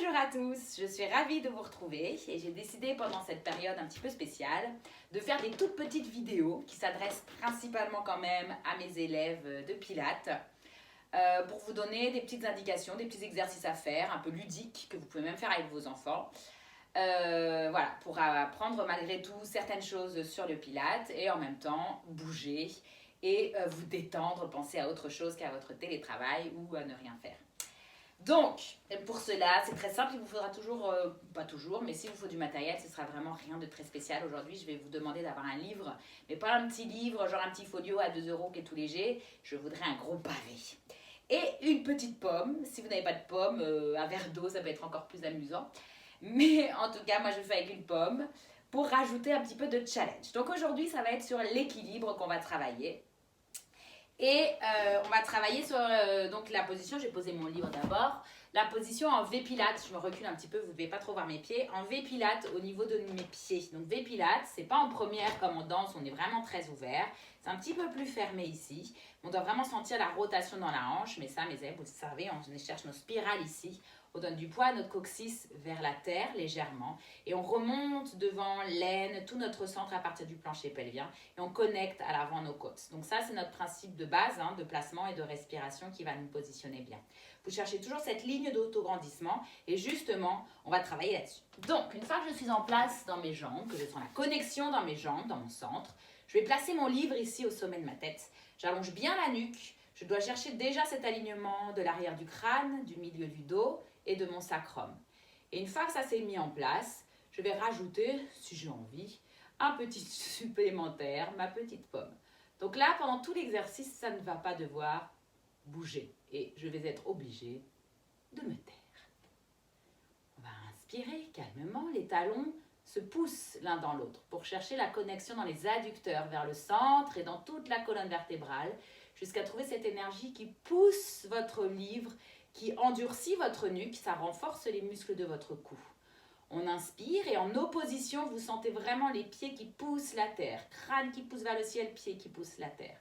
Bonjour à tous, je suis ravie de vous retrouver et j'ai décidé pendant cette période un petit peu spéciale de faire des toutes petites vidéos qui s'adressent principalement quand même à mes élèves de Pilates pour vous donner des petites indications, des petits exercices à faire un peu ludiques que vous pouvez même faire avec vos enfants. Voilà, pour apprendre malgré tout certaines choses sur le Pilates et en même temps bouger et vous détendre, penser à autre chose qu'à votre télétravail ou à ne rien faire. Donc, pour cela, c'est très simple, il vous faudra toujours, pas toujours, mais s'il vous faut du matériel, ce sera vraiment rien de très spécial. Aujourd'hui, je vais vous demander d'avoir un livre, mais pas un petit livre, genre un petit folio à 2 € qui est tout léger. Je voudrais un gros pavé. Et une petite pomme. Si vous n'avez pas de pomme, un verre d'eau, ça peut être encore plus amusant. Mais en tout cas, moi, je fais avec une pomme pour rajouter un petit peu de challenge. Donc aujourd'hui, ça va être sur l'équilibre qu'on va travailler. Et on va travailler sur donc la position, j'ai posé mon livre d'abord, la position en V-Pilates, je me recule un petit peu, vous ne devez pas trop voir mes pieds, en V-Pilates au niveau de mes pieds. Donc V-Pilates, c'est pas en première comme en danse, on est vraiment très ouvert, c'est un petit peu plus fermé ici, on doit vraiment sentir la rotation dans la hanche, mais ça mes élèves, vous le savez, on cherche nos spirales ici, on donne du poids à notre coccyx vers la terre légèrement et on remonte devant l'aine, tout notre centre à partir du plancher pelvien et on connecte à l'avant nos côtes. Donc ça, c'est notre principe de base de placement et de respiration qui va nous positionner bien. Vous cherchez toujours cette ligne d'autograndissement et justement, on va travailler là-dessus. Donc, une fois que je suis en place dans mes jambes, que je sens la connexion dans mes jambes, dans mon centre, je vais placer mon livre ici au sommet de ma tête. J'allonge bien la nuque. Je dois chercher déjà cet alignement de l'arrière du crâne, du milieu du dos et de mon sacrum. Et une fois que ça s'est mis en place, je vais rajouter, si j'ai envie, un petit supplémentaire, ma petite pomme. Donc là, pendant tout l'exercice, ça ne va pas devoir bouger. Et je vais être obligée de me taire. On va inspirer calmement, les talons se poussent l'un dans l'autre pour chercher la connexion dans les adducteurs vers le centre et dans toute la colonne vertébrale jusqu'à trouver cette énergie qui pousse votre livre, qui endurcit votre nuque, ça renforce les muscles de votre cou. On inspire et en opposition, vous sentez vraiment les pieds qui poussent la terre, crâne qui pousse vers le ciel, pieds qui poussent la terre.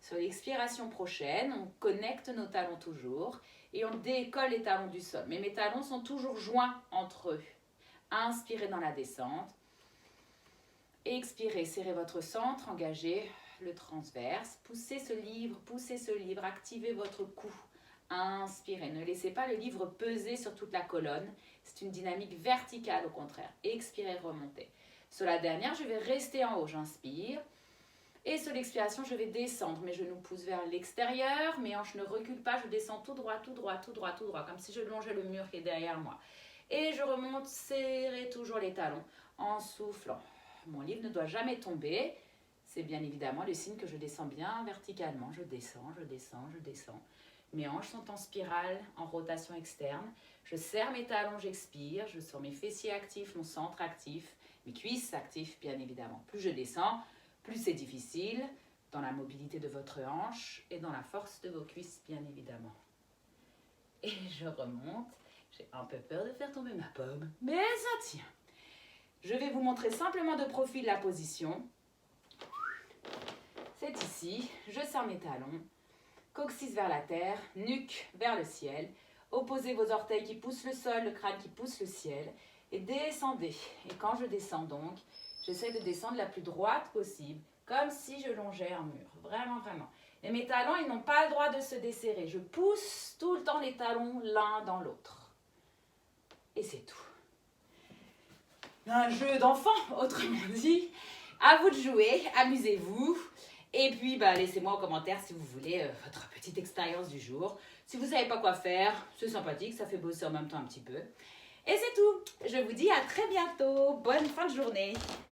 Sur l'expiration prochaine, on connecte nos talons toujours et on décolle les talons du sol. Mais mes talons sont toujours joints entre eux. Inspirez dans la descente. Expirez, serrez votre centre, engagez le transverse. Poussez ce livre, activez votre cou. Inspirez, ne laissez pas le livre peser sur toute la colonne. C'est une dynamique verticale au contraire. Expirez, remontez. Sur la dernière, je vais rester en haut. J'inspire. Et sur l'expiration, je vais descendre. Mes genoux poussent vers l'extérieur. Mes hanches ne reculent pas. Je descends tout droit, tout droit, tout droit, tout droit. Comme si je longeais le mur qui est derrière moi. Et je remonte, serrez toujours les talons en soufflant. Mon livre ne doit jamais tomber. C'est bien évidemment le signe que je descends bien verticalement. Je descends, je descends, je descends. Mes hanches sont en spirale, en rotation externe. Je serre mes talons, j'expire. Je sens mes fessiers actifs, mon centre actif, mes cuisses actifs, bien évidemment. Plus je descends, plus c'est difficile dans la mobilité de votre hanche et dans la force de vos cuisses, bien évidemment. Et je remonte. J'ai un peu peur de faire tomber ma pomme, mais ça tient. Je vais vous montrer simplement de profil la position. C'est ici. Je serre mes talons. Coccyx vers la terre, nuque vers le ciel. Opposez vos orteils qui poussent le sol, le crâne qui pousse le ciel. Et descendez. Et quand je descends donc, j'essaie de descendre la plus droite possible, comme si je longeais un mur. Vraiment, vraiment. Et mes talons, ils n'ont pas le droit de se desserrer. Je pousse tout le temps les talons l'un dans l'autre. Et c'est tout. Un jeu d'enfant, autrement dit. À vous de jouer, amusez-vous. Et puis, laissez-moi en commentaire si vous voulez votre petite expérience du jour. Si vous ne savez pas quoi faire, c'est sympathique, ça fait bosser en même temps un petit peu. Et c'est tout. Je vous dis à très bientôt. Bonne fin de journée.